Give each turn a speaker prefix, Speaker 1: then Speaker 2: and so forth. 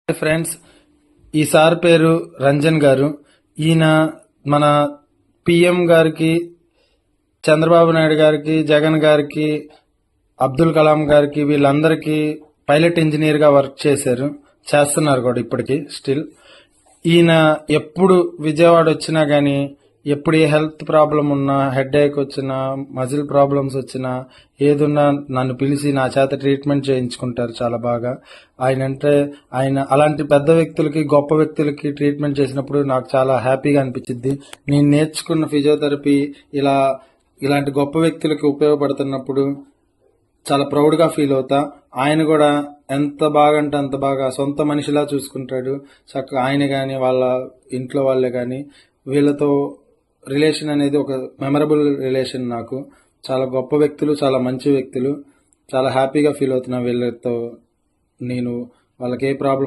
Speaker 1: Friends, ఈ sir పేరు రంజన్ గారు. ఈయన మన పిఎం గారికి, చంద్రబాబు నాయుడు గారికి, జగన్ గారికి, అబ్దుల్ కలాం గారికి వీళ్ళందరికీ పైలట్ ఇంజనీర్ గా వర్క్ చేస్తున్నారు కూడా ఇప్పటికి స్టిల్. ఈయన ఎప్పుడు విజయవాడ వచ్చినా గానీ, ఎప్పుడు ఏ హెల్త్ ప్రాబ్లం ఉన్నా, హెడ్ ఏక్ వచ్చినా, మజిల్ ప్రాబ్లమ్స్ వచ్చినా, ఏదున్నా నన్ను పిలిచి నా చేత ట్రీట్మెంట్ చేయించుకుంటారు చాలా బాగా. ఆయన అలాంటి పెద్ద వ్యక్తులకి, గొప్ప వ్యక్తులకి ట్రీట్మెంట్ చేసినప్పుడు నాకు చాలా హ్యాపీగా అనిపించింది. నేను నేర్చుకున్న ఫిజియోథెరపీ ఇలాంటి గొప్ప వ్యక్తులకి ఉపయోగపడుతున్నప్పుడు చాలా ప్రౌడ్గా ఫీల్ అవుతా. ఆయన కూడా ఎంత బాగా అంటే అంత బాగా సొంత మనిషిలా చూసుకుంటాడు. చక్కగా ఆయన కానీ, వాళ్ళ ఇంట్లో వాళ్ళే కానీ, వీళ్ళతో రిలేషన్ అనేది ఒక మెమరబుల్ రిలేషన్ నాకు. చాలా గొప్ప వ్యక్తులు, చాలా మంచి వ్యక్తులు. చాలా హ్యాపీగా ఫీల్ అవుతున్నా వీళ్ళతో. నేను వాళ్ళకి ఏ ప్రాబ్లం